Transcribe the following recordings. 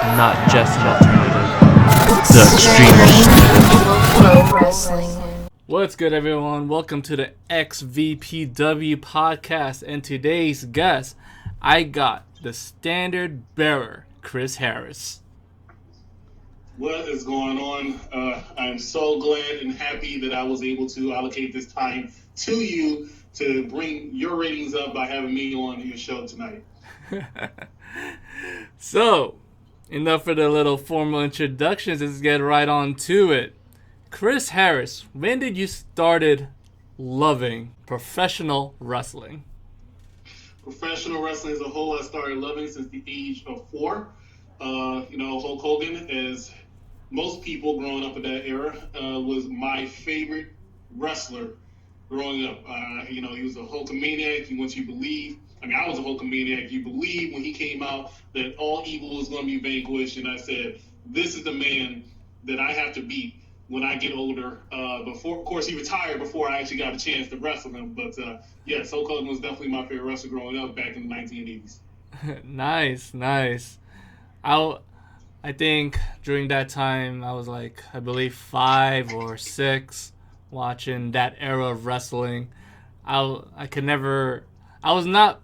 not just an alternative, the extreme alternative. What's good, everyone? Welcome to the XVPW podcast, and today's guest, I got the standard bearer, Chris Harris. What is going on? I'm so glad and happy that I was able to allocate this time to you to bring your ratings up by having me on your show tonight. So, enough for the little formal introductions. Let's get right on to it. Chris Harris, when did you started loving professional wrestling? Professional wrestling as a whole, I started loving since the age of 4. Hulk Hogan, as most people growing up in that era, was my favorite wrestler growing up. He was a Hulkamaniac. Once you believe, I was a Hulkamaniac. You believe when he came out that all evil was going to be vanquished, and I said, this is the man that I have to beat when I get older. Before, of course, he retired before I actually got a chance to wrestle him. But yes, Hulk Hogan was definitely my favorite wrestler growing up back in the 1980s. Nice. I think during that time I was like, I believe 5 or 6, watching that era of wrestling. I could never. I was not.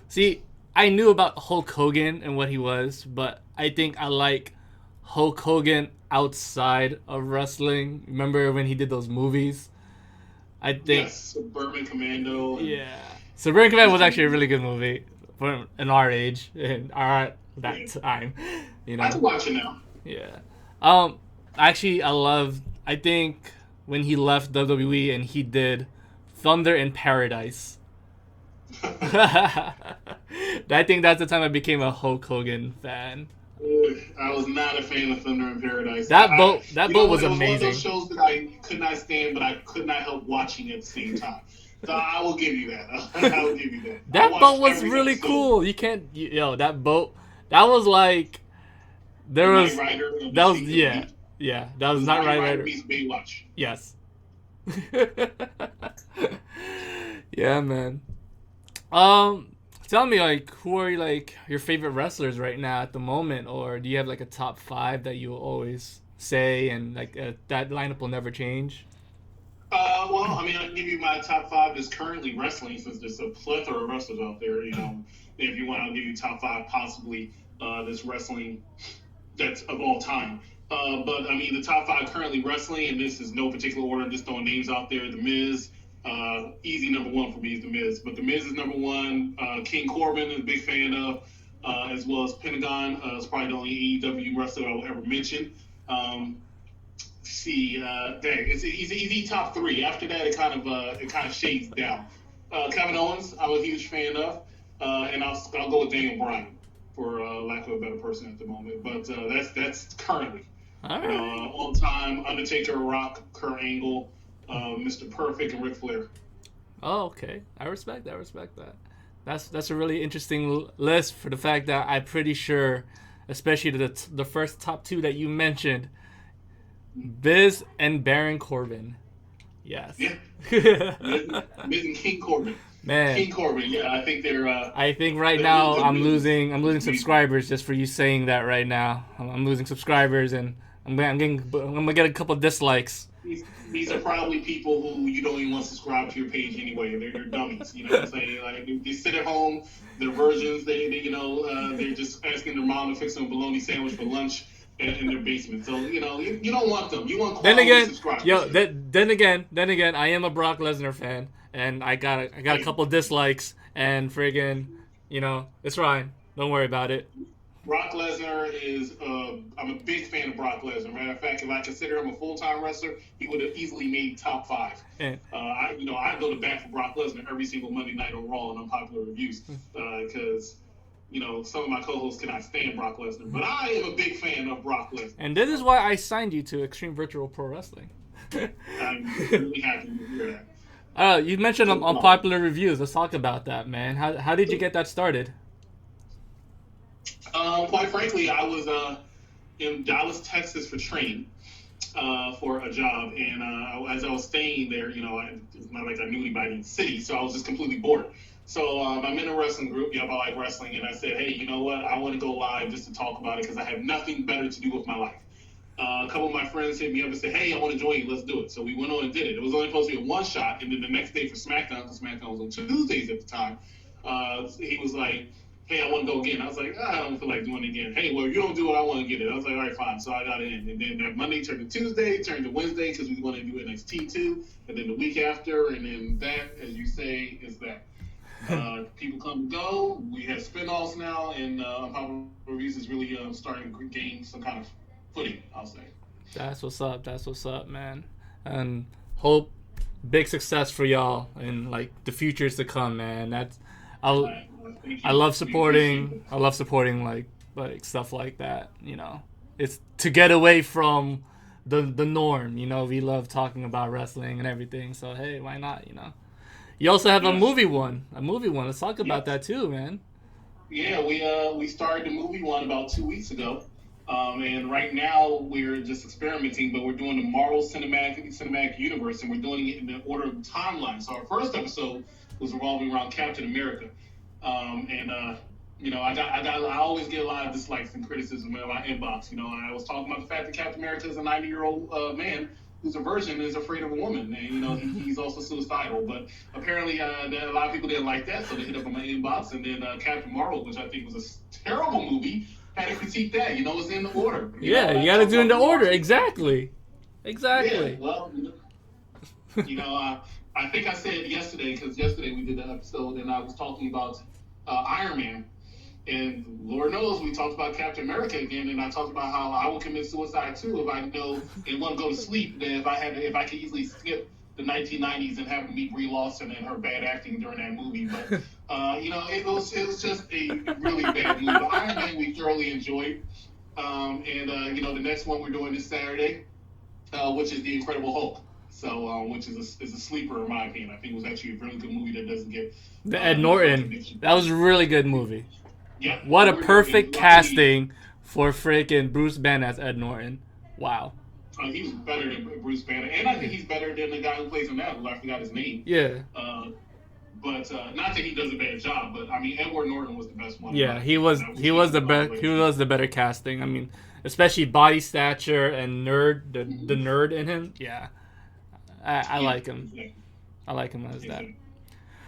See, I knew about Hulk Hogan and what he was, but I think I like Hulk Hogan outside of wrestling. Remember when he did those movies? I think. Yes, Suburban Commando. Yeah, Suburban Commando was actually a really good movie for an our age and that time. I can watch it now. Yeah. Actually, I think when he left WWE and he did Thunder in Paradise. I think that's the time I became a Hulk Hogan fan. I was not a fan of Thunder in Paradise. That boat was amazing. It was one of those shows that I could not stand, but I could not help watching at the same time. So I will give you that. I will give you that. That boat was really cool. You can't, that boat. That was like, there was. That was yeah. That was not Knight Rider. Meets Baywatch. Yes. Yeah, man. Tell me, like, who are your favorite wrestlers right now at the moment, or do you have like a top 5 that you will always say, and like that lineup will never change? I can give you my top 5 that's currently wrestling, since there's a plethora of wrestlers out there. If you want, I'll give you top 5 possibly that's wrestling that's of all time. But the top 5 currently wrestling, and this is no particular order. I'm just throwing names out there. The Miz. Easy number 1 for me is The Miz. But The Miz is number 1. King Corbin is a big fan of, as well as Pentagon. It's probably the only AEW wrestler I will ever mention. It's easy top 3. After that, it kind of shades down. Kevin Owens, I'm a huge fan of, and I'll go with Daniel Bryan for lack of a better person at the moment. But that's currently. All right. All time, Undertaker, Rock, Kurt Angle, Mr. Perfect, and Ric Flair. Oh, okay. I respect that. That's a really interesting list for the fact that I'm pretty sure, especially the first top 2 that you mentioned, Biz and Baron Corbin. Yes. Yeah. Miz and King Corbin. Man. King Corbin. Yeah, I think they're. I think right now I'm losing subscribers just for you saying that right now. I'm losing subscribers, and I'm gonna get a couple dislikes. These are probably people who you don't even want to subscribe to your page anyway. They're dummies, you know what I'm saying? Like, they sit at home, they're virgins. They're just asking their mom to fix them a bologna sandwich for lunch in their basement. So you don't want them. You want quality subscribers. Then again, I am a Brock Lesnar fan, and I got a couple dislikes, and friggin', it's fine. Don't worry about it. Brock Lesnar is, I'm a big fan of Brock Lesnar. Matter of fact, if I consider him a full-time wrestler, he would have easily made top 5. I go to bat for Brock Lesnar every single Monday night on Raw and Unpopular Reviews because, some of my co-hosts cannot stand Brock Lesnar. But I am a big fan of Brock Lesnar. And this is why I signed you to Extreme Virtual Pro Wrestling. I'm really happy to hear that. You mentioned Unpopular Reviews. Let's talk about that, man. How did you get that started? Quite frankly, I was in Dallas, Texas for training for a job. And as I was staying there, it's not like I knew anybody in the city, so I was just completely bored. So I'm in a wrestling group. I like wrestling, and I said, hey, you know what? I want to go live just to talk about it because I have nothing better to do with my life. A couple of my friends hit me up and said, hey, I want to join you. Let's do it. So we went on and did it. It was only supposed to be a one shot. And then the next day for SmackDown, because SmackDown was on Tuesdays at the time, he was like, hey, I want to go again. I was like, I don't feel like doing it again. Hey, well, if you don't do it, I want to get it. I was like, all right, fine. So I got it in. And then that Monday turned to Tuesday, turned to Wednesday because we want to do NXT too. And then the week after, and then that, as you say, is that. People come and go. We have spin-offs now, and Unpopular Reviews is really starting to gain some kind of footing, I'll say. That's what's up. That's what's up, man. And hope big success for y'all in like the futures to come, man. I love supporting like stuff like that. It's to get away from the norm. We love talking about wrestling and everything. So hey, why not? You also have a movie one. Let's talk about that too, man. Yeah, we started the movie one about 2 weeks ago. And right now we're just experimenting, but we're doing the Marvel Cinematic Universe, and we're doing it in the order of timeline. So our first episode was revolving around Captain America, I always get a lot of dislikes and criticism in my inbox. I was talking about the fact that Captain America is a 90-year-old man who's a virgin and is afraid of a woman, and he's also suicidal. But apparently, a lot of people didn't like that, so they hit up on my inbox. And then Captain Marvel, which I think was a terrible movie, had to critique that. It's in the order. You got to do it in the order. Exactly. Yeah, well, I think I said yesterday, because yesterday we did an episode, and I was talking about Iron Man. And Lord knows we talked about Captain America again, and I talked about how I would commit suicide too if I know and want to go to sleep. Then if I could easily skip the 1990s and have to meet Brie Larson and her bad acting during that movie. But it was just a really bad movie. But Iron Man we thoroughly enjoyed, the next one we're doing this Saturday, which is The Incredible Hulk. So, which is a sleeper in my opinion. I think it was actually a really good movie that doesn't get the Ed Norton. That was a really good movie. Yeah, what a perfect casting for freaking Bruce Banner as Ed Norton. Wow. He's better than Bruce Banner, and I think he's better than the guy who plays him now, who I forgot his name. Yeah. But not that he does a bad job, but I mean Edward Norton was the best one. Yeah, he was the better casting. I mean, especially body stature and the nerd in him. Yeah. I like him. Yeah. I like him as that.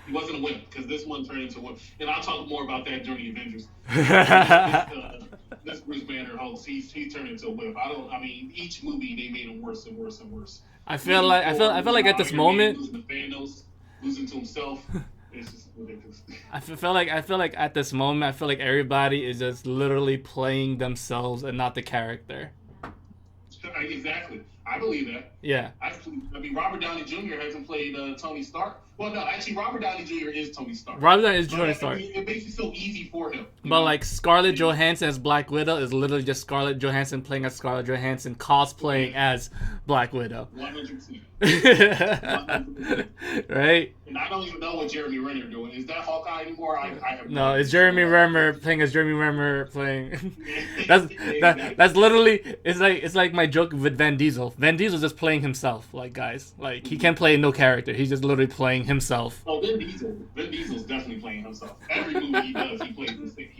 He wasn't a wimp, because this one turned into a wimp. And I'll talk more about that during the Avengers. This Bruce Banner host, he turned into a wimp. Each movie they made him worse and worse and worse. I feel like at this moment, losing to Thanos, losing to himself. It's just ridiculous. I feel like at this moment, I feel like everybody is just literally playing themselves and not the character. Exactly. I believe that. Yeah. Robert Downey Jr. hasn't played Tony Stark. Well, no, actually, Robert Downey Jr. is Tony Stark. Robert Downey is Tony Stark. It makes it so easy for him. But like Scarlett Johansson as Black Widow is literally just Scarlett Johansson playing as Scarlett Johansson, cosplaying as Black Widow. 100%. 100%. Right? And I don't even know what Jeremy Renner doing. Is that Hawkeye anymore? I have no, it's Jeremy Renner playing as Jeremy Renner playing. That's literally it's like my joke with Van Diesel. Van Diesel's just playing himself, like guys. Like he can't play no character. He's just literally playing himself. Oh, Vin Diesel's definitely playing himself. Every movie he does, he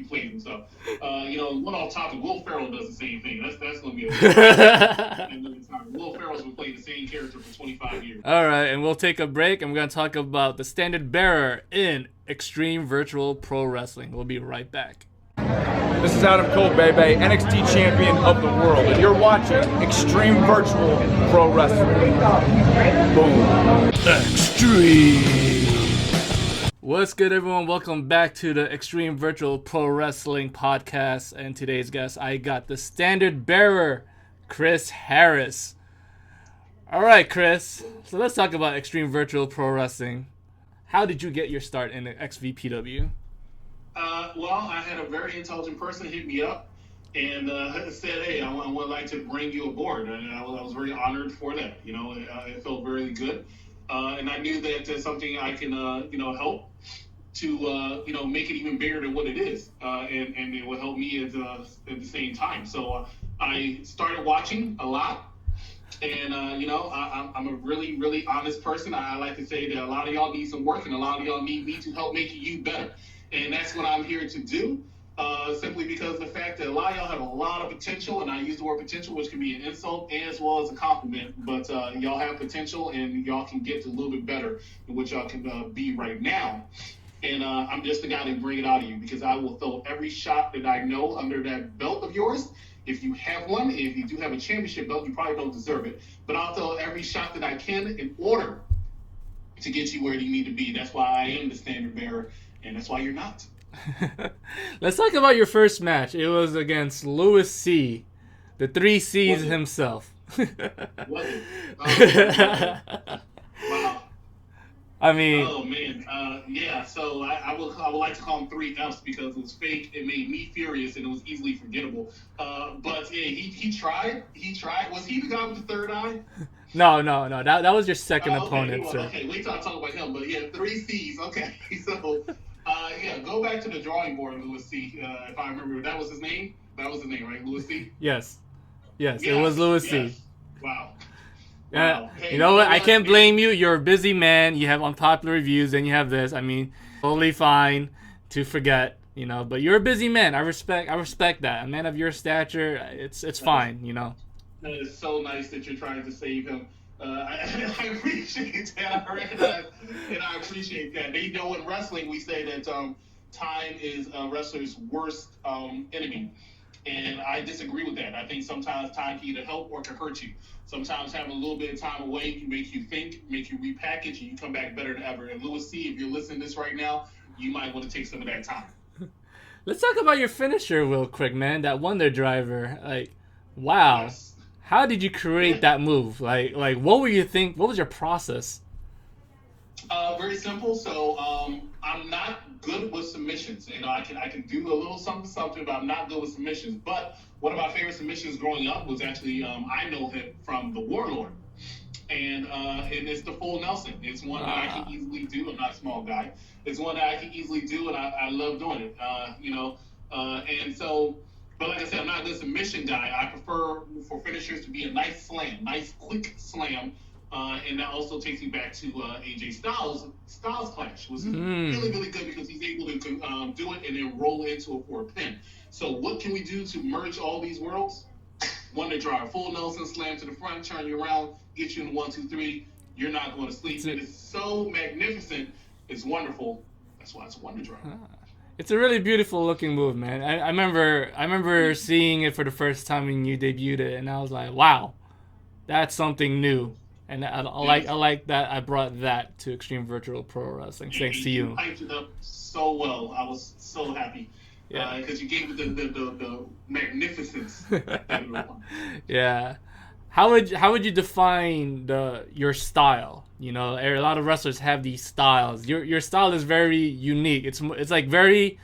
plays himself. One off topic, Will Ferrell does the same thing. That's gonna be another time. Will Ferrell's been playing the same character for 25 years. All right, and we'll take a break, and we're gonna talk about the standard bearer in Extreme Virtual Pro Wrestling. We'll be right back. This is Adam Cole, baby, NXT champion of the world, and you're watching Extreme Virtual Pro Wrestling. Boom. Extreme. What's good, everyone? Welcome back to the Extreme Virtual Pro Wrestling podcast. And today's guest, I got the standard bearer, Chris Harris. All right, Chris. So let's talk about Extreme Virtual Pro Wrestling. How did you get your start in the XVPW? Well, I had a very intelligent person hit me up and said, hey, I would like to bring you aboard. And I was very honored for that. It felt very good. And I knew that there's something I can, help to, make it even bigger than what it is. And it will help me at the same time. So I started watching a lot. And I'm a really, really honest person. I like to say that a lot of y'all need some work, and a lot of y'all need me to help make you better. And that's what I'm here to do. Simply because of the fact that a lot of y'all have a lot of potential, and I use the word potential, which can be an insult as well as a compliment. But y'all have potential, and y'all can get a little bit better than what y'all can be right now. And I'm just the guy to bring it out of you, because I will throw every shot that I know under that belt of yours. If you have one, if you do have a championship belt, you probably don't deserve it. But I'll throw every shot that I can in order to get you where you need to be. That's why I am the standard bearer, and that's why you're not. Let's talk about your first match. It was against Louis C, the 3 C's himself. Was it? Oh, wow. I mean, oh man, yeah. So I would like to call him 3 Fs because it was fake. It made me furious, and it was easily forgettable. But yeah, he tried. He tried. Was he the guy with the third eye? no. That was your second Okay, opponent, sir. Okay, wait till I talk about him. But yeah, 3 Cs. Okay, so yeah, go back to the drawing board, Louis C. If I remember, that was his name. That was his name, right? Louis C. Yes, it was Louis C. Wow. Yeah, Hey, you know what? I can't blame you. You're a busy man. You have unpopular reviews, and you have this. I mean, totally fine to forget, But you're a busy man. I respect that. A man of your stature, it's fine, That is so nice that you're trying to save him. I appreciate that, and I appreciate that. They know in wrestling we say that time is a wrestler's worst enemy. And I disagree with that. I think sometimes time can either help or can hurt you. Sometimes having a little bit of time away can make you think, make you repackage, and you come back better than ever. And Louis C., if you're listening to this right now, you might want to take some of that time. Let's talk about your finisher real quick, man. That Wonder Driver. Like, wow. Yes. How did you create that move? Like, what were you think? What was your process? Very simple. So I'm not good with submissions. I can do a little something, but I'm not good with submissions. But one of my favorite submissions growing up was actually I know him from the Warlord, and it's the full Nelson. It's one that I can easily do. I'm not a small guy. It's one that I can easily do, and I love doing it. And so. But like I said, I'm not a good submission guy. I prefer for finishers to be a nice slam, nice quick slam. And that also takes me back to AJ Styles Clash, which is really, really good because he's able to do it and then roll into it for a pin. So what can we do to merge all these worlds? Wonder Driver, full Nelson slam to the front, turn you around, get you in 1, 2, 3. You're not going to sleep. It is so magnificent. It's wonderful. That's why it's a Wonder Driver. It's a really beautiful looking move, man. I remember seeing it for the first time when you debuted it, and I was like, wow, that's something new. And I like that I brought that to Extreme Virtual Pro Wrestling, thanks to you. You hyped it up so well. I was so happy. Yeah. Because you gave it the magnificence. Yeah. How would you define your style? A lot of wrestlers have these styles. Your style is very unique. It's like very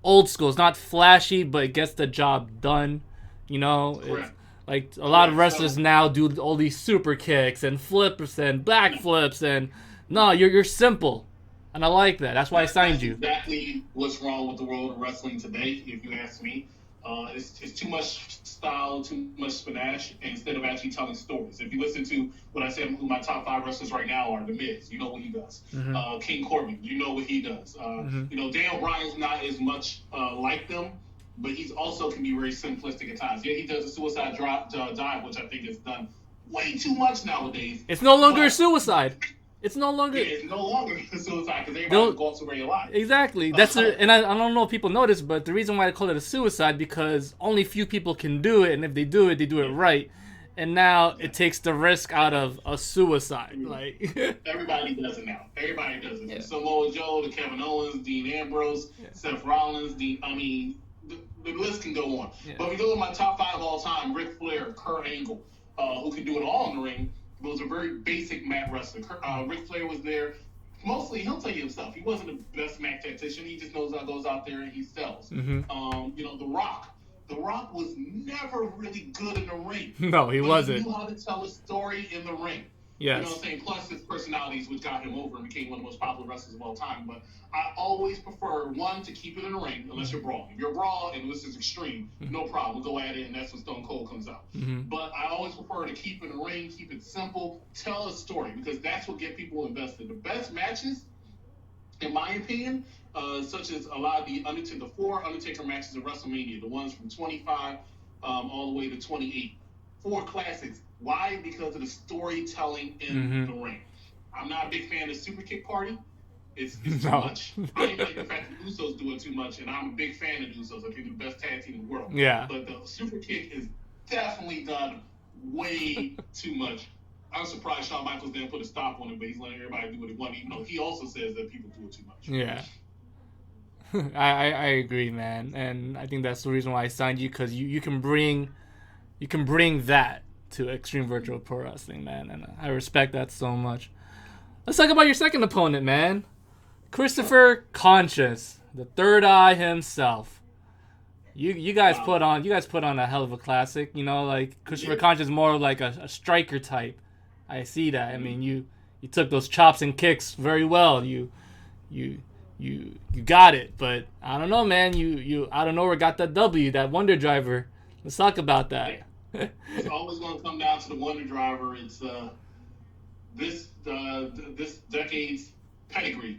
old school. It's not flashy, but it gets the job done. It's like a lot of wrestlers now do all these super kicks and flips and back flips, and no, you're simple, and I like that. That's why I signed you. Exactly what's wrong with the world of wrestling today, if you ask me. It's too much style, too much panache, instead of actually telling stories. If you listen to what I said, who my top 5 wrestlers right now are: The Miz, you know what he does. King Corbin, you know what he does. Daniel Bryan's not as much like them, but he's also can be very simplistic at times. Yeah, he does a suicide dive, which I think is done way too much nowadays. It's no longer a suicide. It's no longer. Yeah, it's no longer a suicide because everybody's going to very alive. Exactly. That's and I don't know if people know this, but the reason why they call it a suicide because only few people can do it, and if they do it right. And now it takes the risk out of a suicide. Like everybody does it now. Everybody does it. From Samoa Joe to Kevin Owens, Dean Ambrose, Seth Rollins. The list can go on. Yeah. But if you go to my top 5 of all time, Ric Flair, Kurt Angle, who can do it all in the ring. Was a very basic mat wrestler. Ric Flair was there. Mostly, he'll tell you himself. He wasn't the best mat tactician. He just goes out there and he sells. The Rock. The Rock was never really good in the ring. No, he wasn't. He knew how to tell a story in the ring. You know Yes. what I'm saying? Plus his personalities, which got him over and became one of the most popular wrestlers of all time. But I always prefer, one, to keep it in the ring, unless you're brawling. If you're brawling and this is extreme, no problem. We'll go at it, and that's when Stone Cold comes out. But I always prefer to keep it in the ring, keep it simple, tell a story, because that's what get people invested. The best matches, in my opinion, such as a lot of the 4 Undertaker matches at WrestleMania, the ones from 25 all the way to 28. 4 classics. Why? Because of the storytelling in the ring. I'm not a big fan of the Super Kick Party. It's too much. I even like the fact that the Usos do it too much, and I'm a big fan of the Usos. I think they're the best tag team in the world. Yeah. But the Super Kick is definitely done way too much. I'm surprised Shawn Michaels didn't put a stop on it, but he's letting everybody do what he wants, even though he also says that people do it too much. Yeah. I agree, man, and I think that's the reason why I signed you, because you can bring that to Extreme Virtual Pro Wrestling, man, and I respect that so much. Let's talk about your second opponent, man. Christopher Conscious, the Third Eye himself. You guys put on a hell of a classic. You know, like Christopher Conscious is more like a striker type. I see that. I mean, you took those chops and kicks very well. You got it, but I don't know, man. You out of nowhere got that W, that Wonder Driver. Let's talk about that. It's always going to come down to the Wonder Driver. It's this decade's pedigree.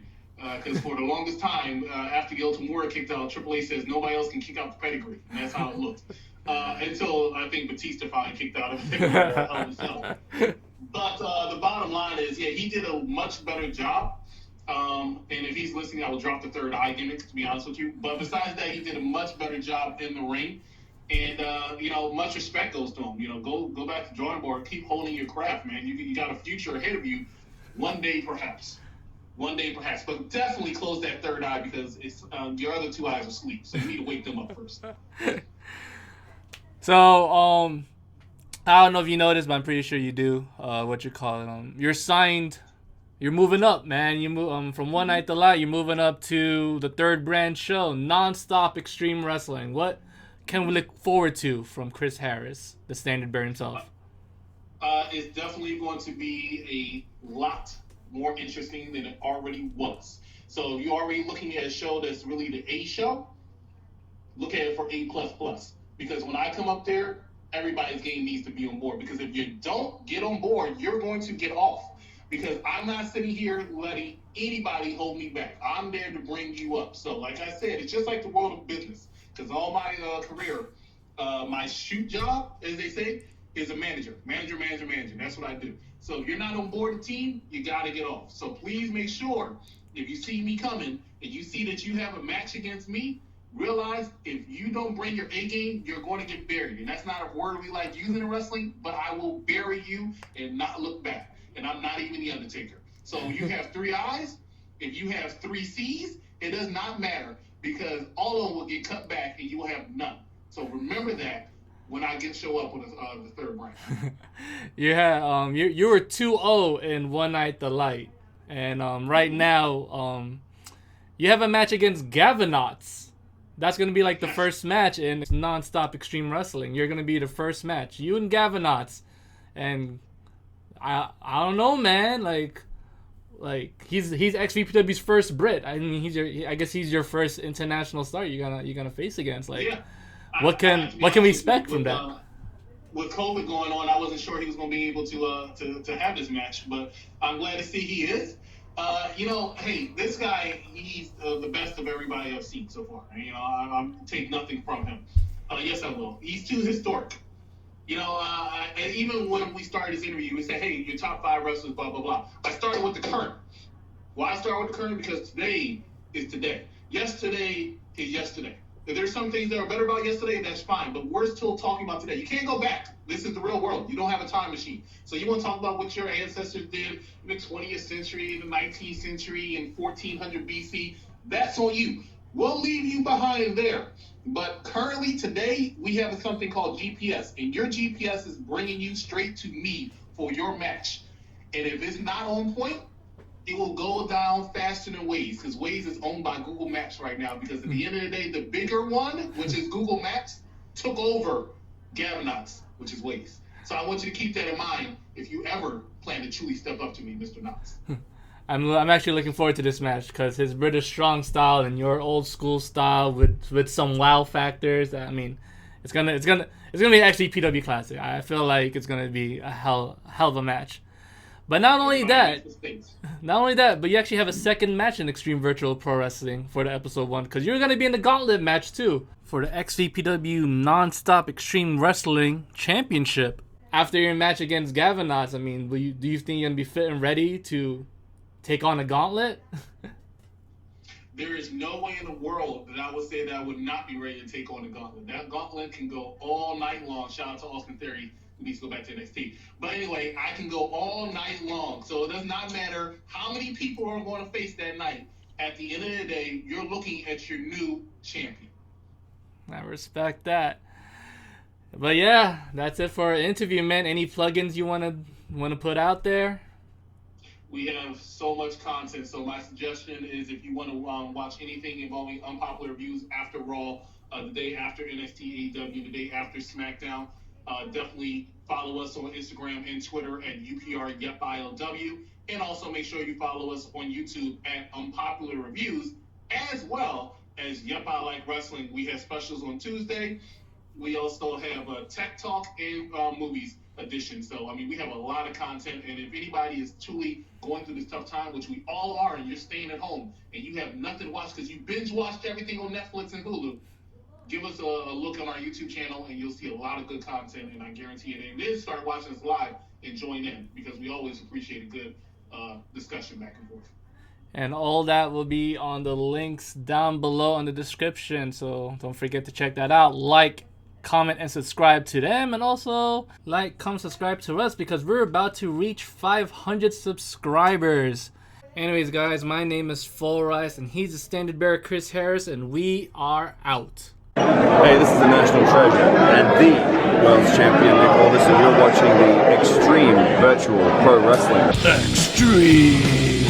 Because for the longest time, after Gil Tamura kicked out, Triple H says nobody else can kick out the pedigree, and that's how it looked. Until I think Batista finally kicked out of himself. But the bottom line is, yeah, he did a much better job. And if he's listening, I will drop the third eye gimmick, to be honest with you. But besides that, he did a much better job in the ring. And, much respect goes to him. You know, go back to drawing board, keep holding your craft, man. You got a future ahead of you. One day, perhaps. But definitely close that third eye, because it's your other 2 eyes are asleep. So you need to wake them up first. So, I don't know if you know this, but I'm pretty sure you do. You're signed. You're moving up, man. You move from One Night to Light. You're moving up to the third brand show, Nonstop Extreme Wrestling. What can we look forward to from Chris Harris, the Standard Bearer himself? It's definitely going to be a lot more interesting than it already was. So if you're already looking at a show that's really the A show, look at it for A++. Because when I come up there, everybody's game needs to be on board. Because if you don't get on board, you're going to get off. Because I'm not sitting here letting anybody hold me back. I'm there to bring you up. So like I said, it's just like the world of business. Because all my career, my shoot job, as they say, is a manager. Manager. That's what I do. So if you're not on board the team, you got to get off. So please make sure, if you see me coming and you see that you have a match against me, realize if you don't bring your A game, you're going to get buried. And that's not a word we like using in wrestling, but I will bury you and not look back. And I'm not even the Undertaker. So you have 3 eyes. If you have 3 C's, it does not matter, because all of them will get cut back and you will have none. So remember that when I show up with the third brand. You were 2-0 in One Night the Light, and right now you have a match against Gavinotts. That's gonna be like the first match in Nonstop Extreme Wrestling. You're gonna be the first match, you and Gavinotts, and I don't know, man. Like he's XVPW's first Brit. I mean, I guess he's your first international star you're gonna face against. Like, yeah. What can we expect from that? With COVID going on, I wasn't sure he was going to be able to have this match, but I'm glad to see he is. Hey, this guy, he's the best of everybody I've seen so far. You know, I'm take nothing from him. Yes, I will. He's too historic. You know, and even when we started this interview, we said, hey, your top 5 wrestlers, blah, blah, blah. I started with the current. Why I start with the current? Because today is today. Yesterday is yesterday. If there's some things that are better about yesterday, that's fine. But we're still talking about today. You can't go back. This is the real world. You don't have a time machine. So you want to talk about what your ancestors did in the 20th century, the 19th century, in 1400 BC. That's on you. We'll leave you behind there. But currently today, we have something called GPS. And your GPS is bringing you straight to me for your match. And if it's not on point, it will go down faster than Waze, because Waze is owned by Google Maps right now, because at the end of the day, the bigger one, which is Google Maps, took over Gavinotts, which is Waze. So I want you to keep that in mind if you ever plan to truly step up to me, Mr. Knox. I'm actually looking forward to this match because his British strong style and your old school style with some wow factors. I mean, it's gonna be actually PW Classic. I feel like it's gonna be a hell of a match. But not only that, but you actually have a second match in Extreme Virtual Pro Wrestling for the episode 1 because you're gonna be in the Gauntlet match too for the XVPW Non-Stop Extreme Wrestling Championship. After your match against Gavinots, I mean, do you think you're gonna be fit and ready to take on a gauntlet? There is no way in the world that I would say that I would not be ready to take on the gauntlet. That gauntlet can go all night long. Shout out to Austin Theory, who needs to go back to NXT. But anyway, I can go all night long. So it does not matter how many people are going to face that night. At the end of the day, you're looking at your new champion. I respect that. But yeah, that's it for our interview, man. Any plugins you wanna put out there? We have so much content, so my suggestion is if you want to watch anything involving unpopular reviews after Raw, the day after NXT AEW, the day after SmackDown, definitely follow us on Instagram and Twitter at UPR and also make sure you follow us on YouTube at Unpopular Reviews, as well as Yep I Like Wrestling. We have specials on Tuesday. We also have a Tech Talk and movies edition. So, I mean, we have a lot of content, and if anybody is truly going through this tough time, which we all are, and you're staying at home, and you have nothing to watch because you binge-watched everything on Netflix and Hulu, give us a look on our YouTube channel, and you'll see a lot of good content, and I guarantee it. And then start watching us live and join in, because we always appreciate a good discussion back and forth. And all that will be on the links down below in the description, so don't forget to check that out. Like, comment, and subscribe to them, and also like, comment, subscribe to us because we're about to reach 500 subscribers. Anyways, guys, my name is Full Rice, and he's the standard bearer, Chris Harris, and we are out. Hey, this is the National Treasure and the World's Champion Nick Aldis, and you're watching the Extreme Virtual Pro Wrestling. Extreme.